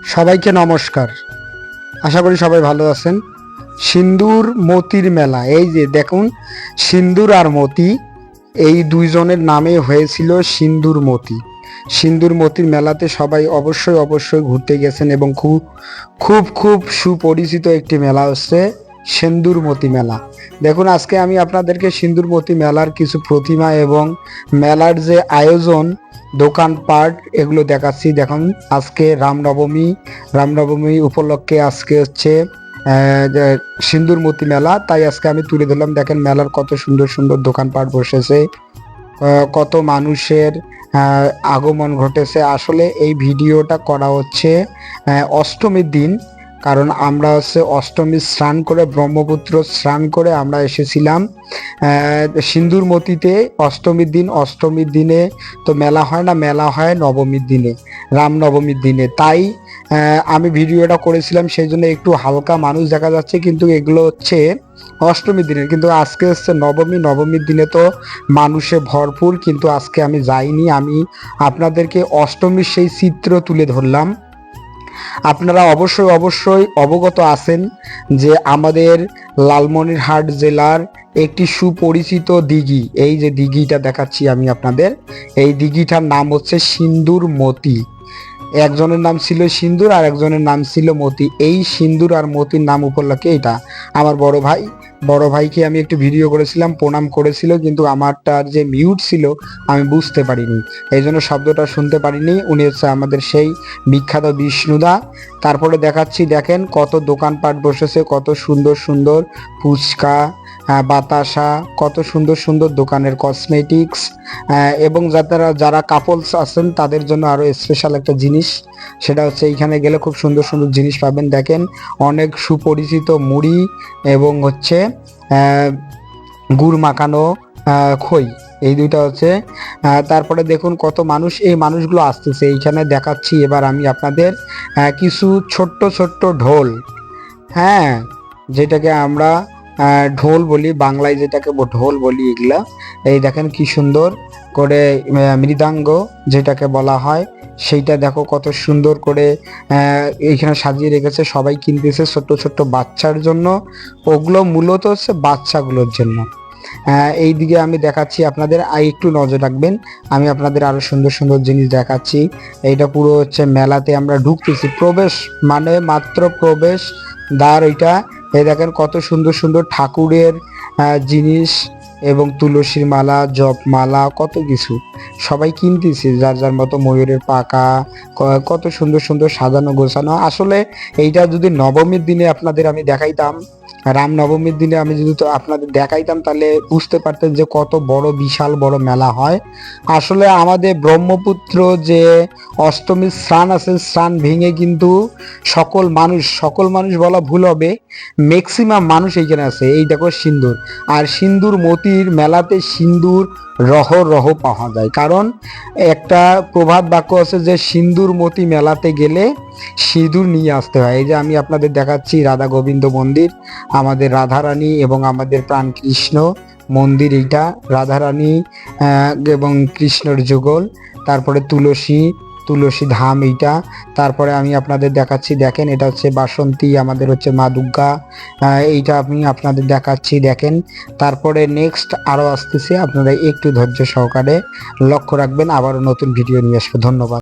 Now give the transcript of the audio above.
সবাইকে নমস্কার। আশা করি সবাই ভালো আছেন। সিন্দুর মতির মেলা, এই যে দেখুন, সিন্দুর আর মতি এই দুইজনের নামে হয়েছিল সিন্দুর মতি। সিন্দুর মতির মেলাতে সবাই অবশ্যই ঘুরতে গেছেন এবং খুব খুব খুব সুপরিচিত একটি মেলা হচ্ছে সিন্দুর মতি মেলা। দেখুন, আজকে আমি আপনাদেরকে সিন্দুর মতি মেলার কিছু প্রতিমা এবং মেলার যে আয়োজন, দোকানপাট, এগুলো দেখাচ্ছি। দেখুন, আজকে রামনবমী উপলক্ষে আজকে হচ্ছে সিন্দুর মতি মেলা, তাই আজকে আমি তুলে ধরলাম। দেখেন মেলার কত সুন্দর সুন্দর দোকানপাট বসেছে, কত মানুষের আগমন ঘটেছে। আসলে এই ভিডিওটা করা হচ্ছে অষ্টমীর দিন, কারণ আমরা হচ্ছে অষ্টমীর স্নান করে, ব্রহ্মপুত্র স্নান করে আমরা এসেছিলাম সিন্দুর মতিতে অষ্টমীর দিনে তো মেলা হয় না, মেলা হয় নবমীর দিনে, রামনবমীর দিনে। তাই আমি ভিডিওটা করেছিলাম, সেই জন্য একটু হালকা মানুষ দেখা যাচ্ছে, কিন্তু এগুলো হচ্ছে অষ্টমীর দিনে। কিন্তু আজকে হচ্ছে নবমীর দিনে তো মানুষে ভরপুর, কিন্তু আজকে আমি যাইনি। আমি আপনাদেরকে অষ্টমীর সেই চিত্র তুলে ধরলাম। আপনারা অবশ্যই অবগত আছেন যে আমাদের লালমনিরহাট জেলার একটি সুপরিচিত দিঘি, এই যে দিঘিটা দেখাচ্ছি আমি আপনাদের, এই দিঘিটার নাম হচ্ছে সিন্দুর মতি। একজনের নাম ছিল সিন্দুর আর একজনের নাম ছিল মতি। এই সিন্দুর আর মতির নাম উপলক্ষে এটা আমার বড় ভাইকে আমি একটু ভিডিও করেছিলাম, প্রণাম করেছিল, কিন্তু আমারটার যে মিউট ছিল আমি বুঝতে পারিনি, এই জন্য শব্দটা শুনতে পারিনি। উনি হচ্ছে আমাদের সেই বিখ্যাত বিষ্ণুদা। তারপরে দেখাচ্ছি, দেখেন কত দোকানপাট বসেছে, কত সুন্দর সুন্দর ফুচকা, বাতাসা, কত সুন্দর সুন্দর দোকানের কসমেটিক্স, এবং যারা কাপলস আছেন তাদের জন্য আরো স্পেশাল একটা জিনিস, সেটা হচ্ছে এইখানে গেলে খুব সুন্দর সুন্দর জিনিস পাবেন। দেখেন অনেক সুপরিচিত মুড়ি এবং হচ্ছে গুড় মাখানো খই, এই দুইটা হচ্ছে। তারপরে দেখুন কত মানুষ, এই মানুষগুলো আসতেছে এইখানে দেখাচ্ছি। এবার আমি আপনাদের কিছু ছোট্ট ছোট্ট ঢোল, হ্যাঁ, যেটাকে আমরা ঢোল বলি, বাংলায় যেটাকে ঢোল বলি, এগুলা এই দেখেন কি সুন্দর করে মৃদাঙ্গ যেটাকে বলা হয়, সেইটা দেখো কত সুন্দর করে এইখানে সাজিয়ে রেখেছে। সবাই কিনতেছে ছোট্ট ছোট্ট বাচ্চার জন্য, ওগুলো মূলত হচ্ছে বাচ্চাগুলোর জন্য। এইদিকে আমি দেখাচ্ছি আপনাদের, একটু নজর রাখবেন, আমি আপনাদের আরো সুন্দর সুন্দর জিনিস দেখাচ্ছি। এইটা পুরো হচ্ছে মেলাতে আমরা ঢুকতেছি, প্রবেশ মানে মাত্র প্রবেশ দ্বার ওইটা। এই দেখেন কত সুন্দর সুন্দর ঠাকুরের জিনিস এবং তুলসীর মালা, জপ মালা, কত কিছু সবাই কিনতেছে যার যার মতো, ময়ূরের পাকা, কত সুন্দর সুন্দর সাজানো গোছানো। আসলে এইটা যদি নবমীর দিনে আপনাদের আমি দেখাইতাম, রামনবমীর দিনে আমি যদি তো আপনাদের দেখাইতাম, তাহলে বুঝতে পারতেন যে কত বড়, বিশাল বড় মেলা হয়। আসলে আমাদের ব্রহ্মপুত্র যে অষ্টমীর স্নান আছে, স্নান ভেঙে কিন্তু সকল মানুষ বলা ভুল হবে, ম্যাক্সিমাম মানুষ এইখানে আছে। এই দেখো সিন্দুর, আর সিন্দুর মতির মেলাতে সিন্দুর রহ পাওয়া যায়, কারণ একটা প্রবাদ বাক্য আছে যে সিন্দুর মতি মেলাতে গেলে সিঁদুর নিয়ে আসতে হয়। এই যে আমি আপনাদের দেখাচ্ছি রাধা গোবিন্দ মন্দির, আমাদের রাধারানী এবং আমাদের প্রাণ কৃষ্ণ মন্দির, এইটা রাধারানী এবং কৃষ্ণর যুগল। তারপরে তুলসী ধাম এইটা। তারপরে আমি আপনাদের দেখাচ্ছি, দেখেন এটা হচ্ছে বাসন্তী, আমাদের হচ্ছে মা দুর্গা, এইটা আমি আপনাদের দেখাচ্ছি, দেখেন। তারপরে নেক্সট আরো আসতেছে, আপনারা একটু ধৈর্য সহকারে লক্ষ্য রাখবেন। আবারও নতুন ভিডিও নিয়ে আসবো। ধন্যবাদ।